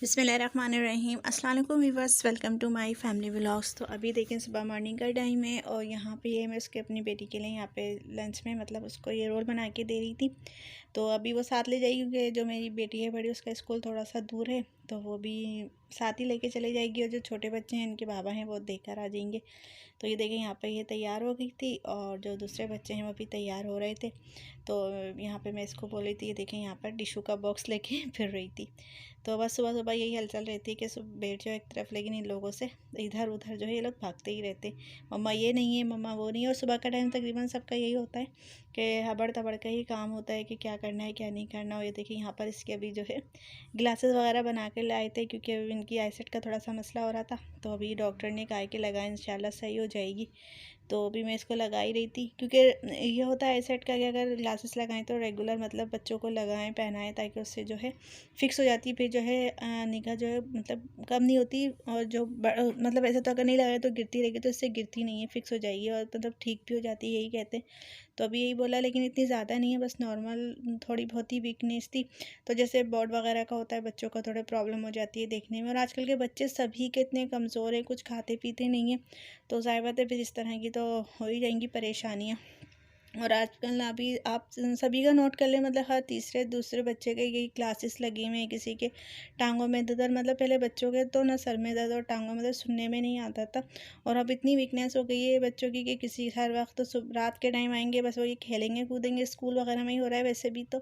बिस्मिल्लाहिर्रहमानिर्रहीम। अस्सलाम वालेकुम viewers, welcome to my family vlogs. तो अभी देखें सुबह मॉर्निंग का टाइम है और यहाँ पे ये मैं उसके अपनी बेटी के लिए यहाँ पे लंच में मतलब उसको ये रोल बना के दे रही थी। तो अभी वो साथ ले जाएगी क्योंकि जो मेरी बेटी है बड़ी उसका स्कूल थोड़ा सा दूर है, तो वो भी साथ ही लेके चले जाएगी और जो छोटे बच्चे हैं इनके बाबा हैं वो देकर आ जाएंगे। तो ये देखें यहाँ पे ये तैयार हो गई थी और जो दूसरे बच्चे हैं वो भी तैयार हो रहे थे। तो यहाँ पे मैं इसको बोल रही थी, ये देखें यहाँ पर टिशू का बॉक्स लेके फिर रही थी। तो बस सुबह सुबह यही हलचल रहती है कि सुबह बैठ जाओ एक तरफ, लेकिन इन लोगों से इधर उधर जो है ये लोग भागते ही रहते, मम्मा ये नहीं है, मम्मा वो नहीं है। और सुबह का टाइम तकरीबन सबका यही होता है कि हबड़ तबड़ का ही काम होता है कि क्या करना है क्या नहीं करना। और ये देखिए यहाँ पर इसके अभी जो है ग्लासेस वगैरह बना कर लाए थे क्योंकि इनकी आईसेट का थोड़ा सा मसला हो रहा था। तो अभी डॉक्टर ने कहा कि लगाएं, इंशाल्लाह सही हो जाएगी। तो अभी मैं इसको लगा ही रही थी क्योंकि ये होता है आईसेट का कि अगर ग्लासेस लगाएं तो रेगुलर मतलब बच्चों को लगाएं पहनाएं, ताकि उससे जो है फिक्स हो जाती है। फिर जो है निगाह जो है मतलब कम नहीं होती, और जो मतलब ऐसे तो अगर नहीं लगाए तो गिरती रहेगी, तो इससे गिरती नहीं है, फिक्स हो जाएगी और मतलब ठीक भी हो जाती है, यही कहते हैं। तो अभी यही बोला, लेकिन इतनी ज़्यादा नहीं है, बस नॉर्मल थोड़ी बहुत ही वीकनेस थी। तो जैसे बोर्ड वगैरह का होता है बच्चों का, थोड़ा प्रॉब्लम हो जाती है देखने में। और आजकल के बच्चे सभी के इतने कमज़ोर हैं, कुछ खाते पीते नहीं हैं, तो ज़ाहिर बात है फिर इस तरह की तो हो ही जाएंगी परेशानियाँ। और आजकल ना अभी आप सभी का नोट कर लें, मतलब हर तीसरे दूसरे बच्चे के यही क्लासेस लगी हुई हैं, किसी के टांगों में दर्द। मतलब पहले बच्चों के तो ना सर में दर्द और टांगों में दर्द सुनने में नहीं आता था, और अब इतनी वीकनेस हो गई है बच्चों की कि किसी हर वक्त तो रात के टाइम आएंगे बस वो ये खेलेंगे कूदेंगे, स्कूल वगैरह में ही हो रहा है वैसे भी तो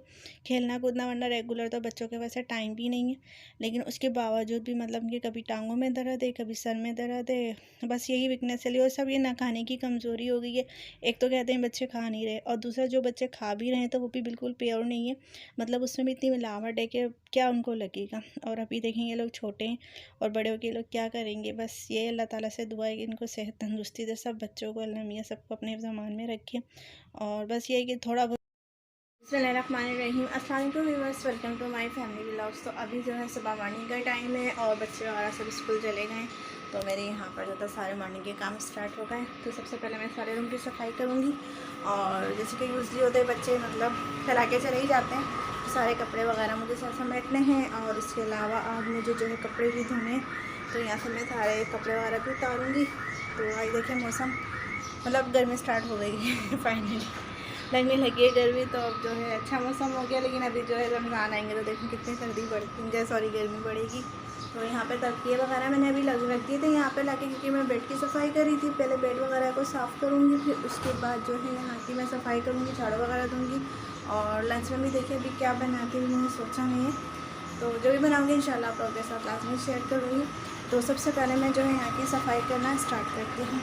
खेलना कूदना, वरना रेगुलर तो बच्चों के वैसे टाइम भी नहीं है। लेकिन उसके बावजूद भी मतलब उनके कभी टांगों में दर्द है, कभी सर में दर्द है, बस यही वीकनेस चली। और सब ये ना खाने की कमज़ोरी हो गई है। एक तो कहते हैं बच्चे खा नहीं रहे, और दूसरा जो बच्चे खा भी रहे हैं तो वो भी बिल्कुल प्योर नहीं है, मतलब उसमें भी इतनी मिलावट है कि क्या उनको लगेगा। और अभी देखें ये लोग छोटे हैं और बड़े होकर लोग क्या करेंगे। बस ये अल्लाह ताला से दुआ है कि इनको सेहत तंदुरुस्ती दे, सब बच्चों को अल्लाह मियाँ सबको अपने ज़मान में रखे। और बस ये है कि थोड़ा बहुत बिस्मिल्लाहिर्रहमानिर्रहीम। अस्सलाम वालेकुम viewers, welcome to my family vlogs. तो अभी जो है सुबह मॉर्निंग का टाइम है और बच्चे वगैरह सब स्कूल चले गए, तो मेरे यहाँ पर जो था सारे मॉर्निंग के काम स्टार्ट हो गए। तो सबसे पहले मैं सारे रूम की सफाई करूँगी, और जैसे कि यूजली होते हैं बच्चे मतलब फैला के चले ही जाते हैं, तो सारे कपड़े वगैरह मुझे साथ समेटने हैं। और इसके अलावा आज मुझे जो है कपड़े भी धोने हैं, तो यहाँ से मैं सारे कपड़े वगैरह भी उतारूँगी। तो आज देखिए मौसम मतलब गर्मी स्टार्ट हो गई है फाइनली लगने लगी है गर्मी। तो अब जो है अच्छा मौसम हो गया, लेकिन अभी जो है रमज़ान आएंगे तो देखें कितनी सर्दी बढ़ती, सॉरी गर्मी बढ़ेगी। तो यहाँ पे तकिए वगैरह मैंने अभी रख दिए थे यहाँ पे लाके, क्योंकि मैं बेड की सफाई कर रही थी। पहले बेड वगैरह को साफ़ करूँगी, फिर उसके बाद जो है यहाँ की मैं सफाई करूँगी, झाड़ू वगैरह दूँगी। और लंच में भी देखिए अभी क्या बनाती हूँ मैंने सोचा नहीं है, तो जो भी बनाऊँगी इंशाल्लाह आप लोगों के साथ लास्ट में शेयर करूँगी। तो सबसे पहले मैं जो है यहाँ की सफाई करना स्टार्ट करती हूँ।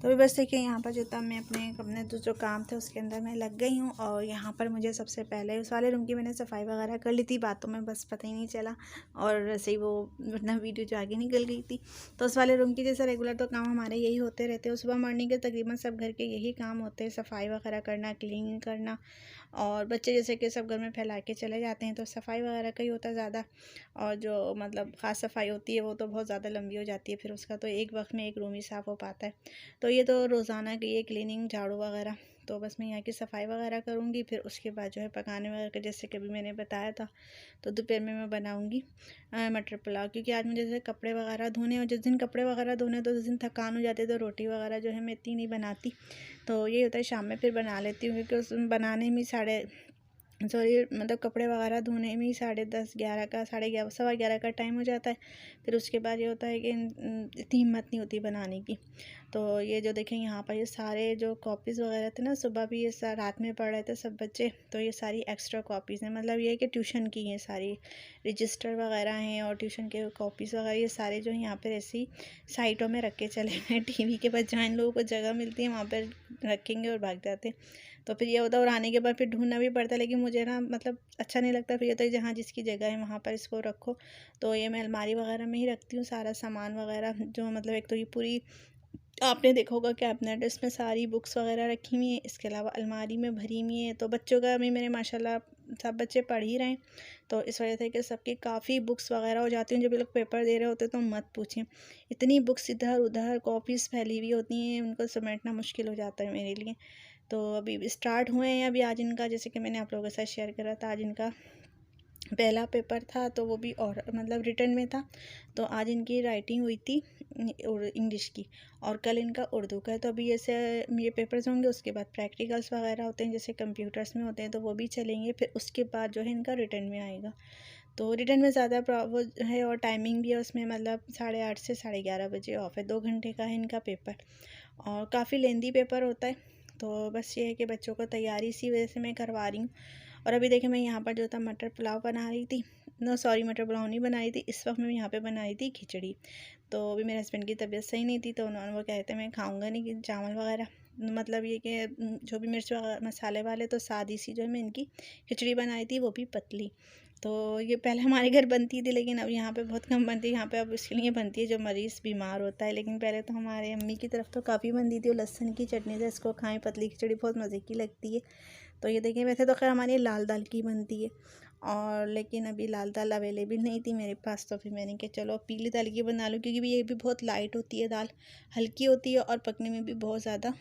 तो अभी बस देखिए यहाँ पर जो था मैं अपने जो काम थे उसके अंदर मैं लग गई हूँ। और यहाँ पर मुझे सबसे पहले उस वाले रूम की मैंने सफाई वगैरह कर ली थी, बातों में बस पता ही नहीं चला, और वैसे ही वो वरना वीडियो जो आगे निकल गई थी। तो उस वाले रूम की जैसे रेगुलर तो काम हमारे यही होते रहते हैं, सुबह मॉर्निंग के तकरीबन सब घर के यही काम होते हैं, सफाई वगैरह करना, क्लीनिंग करना। और बच्चे जैसे कि सब घर में फैला के चले जाते हैं तो सफाई वगैरह का ही होता है ज़्यादा। और जो मतलब ख़ास सफाई होती है वो तो बहुत ज़्यादा लंबी हो जाती है, फिर उसका तो एक वक्त में एक रूम ही साफ़ हो पाता है। तो ये तो रोज़ाना की ये क्लीनिंग झाड़ू वगैरह, तो बस मैं यहाँ की सफाई वगैरह करूँगी। फिर उसके बाद जो है पकाने वगैरह का, जैसे कि अभी मैंने बताया था, तो दोपहर में मैं बनाऊँगी मटर पुलाव, क्योंकि आज मुझे जैसे कपड़े वगैरह धोने, और जिस दिन कपड़े वगैरह धोने तो उस दिन थकान हो जाती है, तो रोटी वगैरह जो है मैं इतनी नहीं बनाती। तो ये होता है शाम में फिर बना लेती हूँ, क्योंकि उस बनाने में सॉरी मतलब कपड़े वगैरह धोने में ही 10:30 11 का 11:30 11:15 का टाइम हो जाता है। फिर उसके बाद ये होता है कि इतनी हिम्मत नहीं होती बनाने की। तो ये जो देखें यहाँ पर ये सारे जो कॉपीज़ वगैरह थे ना, सुबह भी ये रात में पढ़ रहे थे सब बच्चे, तो ये सारी एक्स्ट्रा कॉपीज़ हैं, मतलब ये है कि ट्यूशन की हैं सारी, रजिस्टर वगैरह हैं और ट्यूशन के कॉपीज़ वगैरह, ये सारे जो यहाँ पर ऐसी साइटों में रख के चले गए टीवी के पास, जहाँ इन लोगों को जगह मिलती है वहाँ पर रखेंगे और भाग जाते हैं। तो फिर ये होता है, और आने के बाद फिर ढूंढना भी पड़ता है, लेकिन मुझे ना मतलब अच्छा नहीं लगता। फिर ये तो जहाँ जिसकी जगह है वहाँ पर इसको रखो। तो ये मैं अलमारी वगैरह में ही रखती हूँ सारा सामान वगैरह, जो मतलब एक तो ये पूरी आपने देखा होगा कैबिनेट, इसमें सारी बुक्स वगैरह रखी हुई हैं, इसके अलावा अलमारी में भरी हुई है। तो बच्चों का भी मेरे माशाल्लाह सब बच्चे पढ़ ही रहे हैं, तो इस वजह से कि सबकी काफ़ी बुक्स वगैरह हो जाती हैं। जब ये लोग पेपर दे रहे होते हैं तो मत पूछें, इतनी बुक्स इधर उधर कॉपीज़ फैली हुई होती हैं, उनको समेटना मुश्किल हो जाता है मेरे लिए। तो अभी स्टार्ट हुए हैं अभी आज इनका, जैसे कि मैंने आप लोगों के साथ शेयर करा था, आज इनका पहला पेपर था तो वो भी और मतलब रिटर्न में था। तो आज इनकी राइटिंग हुई थी इंग्लिश की, और कल इनका उर्दू का है। तो अभी जैसे ये पेपर्स होंगे, उसके बाद प्रैक्टिकल्स वगैरह होते हैं जैसे कंप्यूटर्स में होते हैं, तो वो भी चलेंगे। फिर उसके बाद जो है इनका रिटर्न में आएगा। तो रिटर्न में ज़्यादा वो है, और टाइमिंग भी है उसमें, मतलब 8:30 से 11:30 बजे ऑफ है। 2 घंटे का है इनका पेपर, और काफ़ी लेंदी पेपर होता है। तो बस ये है कि बच्चों को तैयारी इसी वजह से मैं करवा रही हूँ। और अभी देखिए मैं यहाँ पर जो था मटर पुलाव बना रही थी, नो सॉरी मटर पुलाव नहीं बनाई थी, इस वक्त मैं यहाँ पे बनाई थी खिचड़ी। तो अभी मेरे हस्बैंड की तबीयत सही नहीं थी, तो उन्होंने वो कहते मैं खाऊंगा नहीं कि चावल वगैरह, मतलब ये कि जो भी मिर्च वगैरह मसाले वाले, तो सादी सी जो है मैं इनकी खिचड़ी बनाई थी, वो भी पतली। तो ये पहले हमारे घर बनती थी, लेकिन अब यहाँ पे बहुत कम बनती है। यहाँ पे अब इसके लिए बनती है जो मरीज़ बीमार होता है, लेकिन पहले तो हमारे अम्मी की तरफ तो काफ़ी बनती थी। और लहसुन की चटनी से इसको खाएं, पतली खिचड़ी बहुत मज़े की लगती है। तो ये देखिए, वैसे तो खैर हमारी लाल दाल की बनती है, और लेकिन अभी लाल दाल अवेलेबल नहीं थी मेरे पास, तो फिर मैंने कहा चलो पीली दाल की बना लूँ, क्योंकि ये भी बहुत लाइट होती है दाल, हल्की होती है, और पकने में भी बहुत ज़्यादा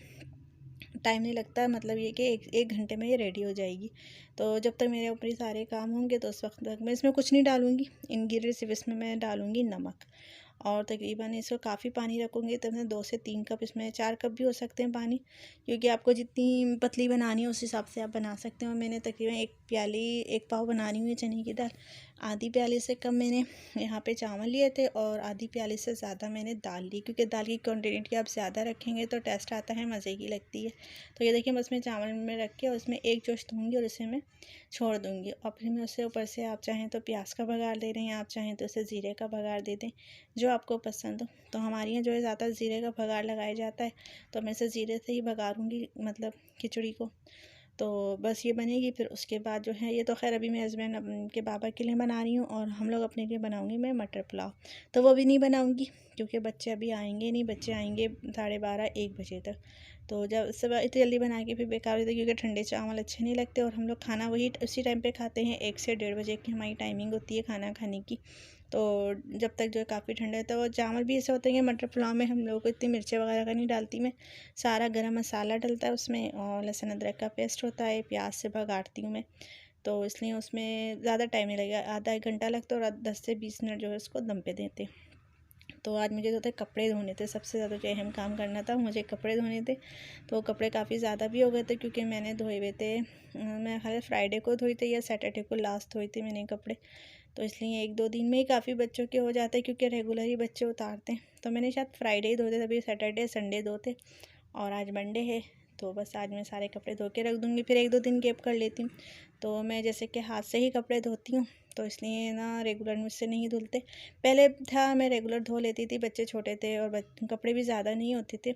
टाइम नहीं लगता है। मतलब ये कि एक घंटे में ये रेडी हो जाएगी। तो जब तक मेरे ऊपर ही सारे काम होंगे, तो उस वक्त तक मैं इसमें कुछ नहीं डालूँगी इंग्रेडिएंट, सिर्फ इसमें मैं डालूँगी नमक। और तकरीबन इसको काफ़ी पानी रखूँगी, तब मैं 2 से 3 कप, इसमें 4 कप भी हो सकते हैं पानी, क्योंकि आपको जितनी पतली बनानी है उस हिसाब से आप बना सकते हो। मैंने तकरीबन 1 पाव बना रही हूँ ये चने की दाल। आधी प्याली से कम मैंने यहाँ पे चावल लिए थे, और आधी प्याली से ज़्यादा मैंने दाल ली, क्योंकि दाल की क्वान्टिटी आप ज़्यादा रखेंगे तो टेस्ट आता है, मज़े की लगती है। तो ये देखिए बस मैं चावल में रख के, और उसमें एक जोश दूँगी, और इसे मैं छोड़ दूँगी। और फिर मैं उससे ऊपर से, आप चाहें तो प्याज का बघार दे दें, आप चाहें तो उसे ज़ीरे का बघार दे दें, जो आपको पसंद हो। तो हमारे यहाँ जो है ज़्यादा ज़ीरे का बघार लगाया जाता है, तो मैं इसे ज़ीरे से ही बघारूँगी, मतलब खिचड़ी को। तो बस ये बनेगी। फिर उसके बाद जो है, ये तो खैर अभी मैं हस्बैंड के बाबा के लिए बना रही हूँ, और हम लोग अपने लिए बनाऊँगी मैं मटर पुलाव। तो वो भी नहीं बनाऊँगी, क्योंकि बच्चे अभी आएंगे नहीं, बच्चे आएंगे 12:30-1 बजे तक। तो जब सुबह इतनी जल्दी बना के फिर बेकार होती है, क्योंकि ठंडे चावल अच्छे नहीं लगते, और हम लोग खाना वही उसी टाइम पे खाते हैं। 1 से 1:30 बजे की हमारी टाइमिंग होती है खाना खाने की। तो जब तक जो है काफ़ी ठंडा होता है। और चावल भी ऐसे होते हैं कि मटर पुलाव में हम लोग को इतनी मिर्चें वगैरह का नहीं डालती मैं, सारा गरम मसाला डलता है उसमें, और लहसुन अदरक का पेस्ट होता है, प्याज से भगाड़ती हूँ मैं। तो इसलिए उसमें ज़्यादा टाइम नहीं लगेगा, आधा 1 घंटा लगता है, और 10 से 20 मिनट जो है उसको दम पे देते हैं। तो आज मुझे जो थे कपड़े धोने थे, सबसे ज़्यादा जो अहम काम करना था, मुझे कपड़े धोने थे। तो कपड़े काफ़ी ज़्यादा भी हो गए थे, क्योंकि मैंने धोए हुए थे, मैं खाली फ्राइडे को धोई थे या सैटरडे को लास्ट धोई थी मैंने कपड़े। तो इसलिए 1-2 दिन में ही काफ़ी बच्चों के हो जाते हैं, क्योंकि रेगुलर ही बच्चे उतारते हैं। तो मैंने शायद फ्राइडे ही धोते थे, तभी सैटरडे संडे धोते, और आज मंडे है। तो बस आज मैं सारे कपड़े धो के रख दूँगी, फिर 1-2 दिन गैप कर लेती हूँ। तो मैं जैसे कि हाथ से ही कपड़े धोती हूँ, तो इसलिए ना रेगुलर मुझसे नहीं धुलते। पहले था मैं रेगुलर धो लेती थी, बच्चे छोटे थे और कपड़े भी ज़्यादा नहीं होते थे।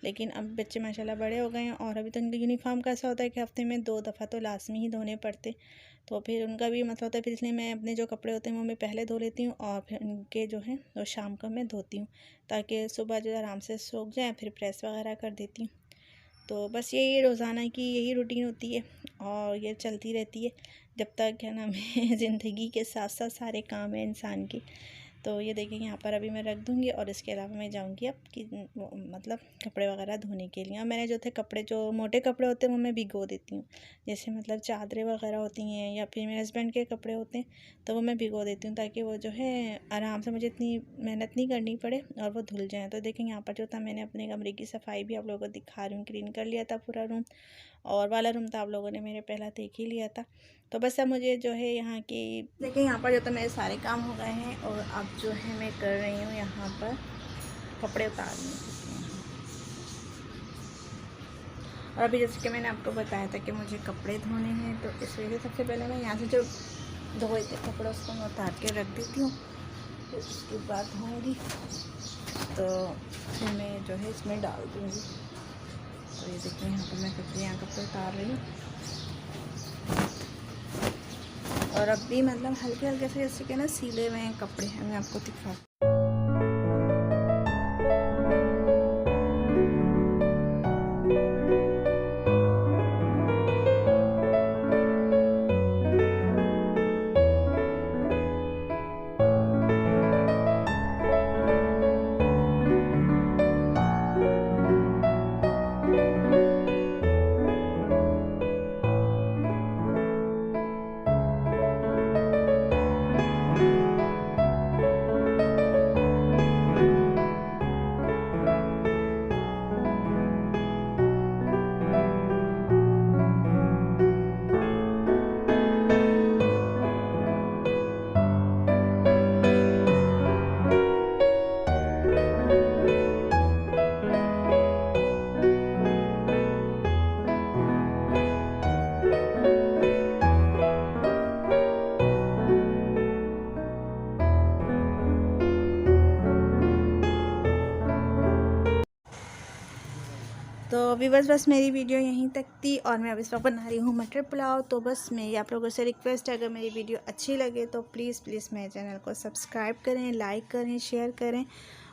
लेकिन अब बच्चे माशाल्लाह बड़े हो गए हैं, और अभी तो उनकी यूनिफ़ॉर्म का ऐसा होता है कि हफ़्ते में 2 दफ़ा तो लाज़मी ही धोने पड़ते। तो फिर उनका भी मतलब होता है, फिर इसलिए मैं अपने जो कपड़े होते हैं वो मैं पहले धो लेती हूँ, और फिर उनके जो हैं वो शाम को मैं धोती हूँ, ताकि सुबह जो आराम से सूख जाए, फिर प्रेस वगैरह कर देती हूँ। तो बस यही रोज़ाना की यही रूटीन होती है, और ये चलती रहती है जब तक क्या नाम है ज़िंदगी के साथ साथ सारे काम हैं इंसान के। तो ये देखिए यहाँ पर अभी मैं रख दूँगी, और इसके अलावा मैं जाऊँगी अब कि मतलब कपड़े वगैरह धोने के लिए। और मैंने जो थे कपड़े, जो मोटे कपड़े होते हैं वो मैं भिगो देती हूँ, जैसे मतलब चादरें वगैरह होती हैं, या फिर मेरे हस्बैंड के कपड़े होते हैं, तो वो मैं भिगो देती हूँ, ताकि वो जो है आराम से, मुझे इतनी मेहनत नहीं करनी पड़े, और वो धुल जाएँ। तो देखें यहाँ पर जो था, मैंने अपने कमरे की सफाई भी आप लोगों को दिखा रही हूँ, क्लीन कर लिया था पूरा रूम, और वाला रूम था आप लोगों ने मेरे पहला देख ही लिया था। तो बस अब मुझे जो है यहाँ की, देखिए यहाँ पर जो तो मेरे सारे काम हो गए हैं, और अब जो है मैं कर रही हूँ यहाँ पर कपड़े उतारने। और अभी जैसे कि मैंने आपको बताया था कि मुझे कपड़े धोने हैं, तो इस वजह से सबसे पहले मैं यहाँ से जो धोए थे कपड़े उसको मैं उतार के रख देती हूँ, फिर उसके बाद धोऊँगी, तो फिर मैं जो है इसमें डाल दूँगी। तो ये देखिए यहाँ पर मैं कपड़े उतार रही हूँ, और अब भी मतलब हल्के हल्के से जैसे कि ना सीले हुए हैं कपड़े, मैं आपको दिखा। व्यूअर्स बस मेरी वीडियो यहीं तक थी और मैं अब इस वक्त बना रही हूँ मटर पुलाव। तो बस मेरी आप लोगों से रिक्वेस्ट है, अगर मेरी वीडियो अच्छी लगे तो प्लीज़ मेरे चैनल को सब्सक्राइब करें, लाइक करें, शेयर करें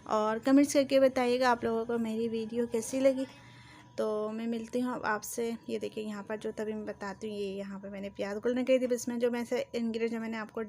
और कमेंट्स करके बताइएगा आप लोगों को मेरी वीडियो कैसी लगी। तो मैं मिलती हूँ अब आपसे। ये देखिए यहाँ पर जो तभी मैं बताती हूँ, ये यहाँ पर मैंने प्याज गलने गई थी, इसमें जो मैं से इंग्रेडिएंट मैंने आपको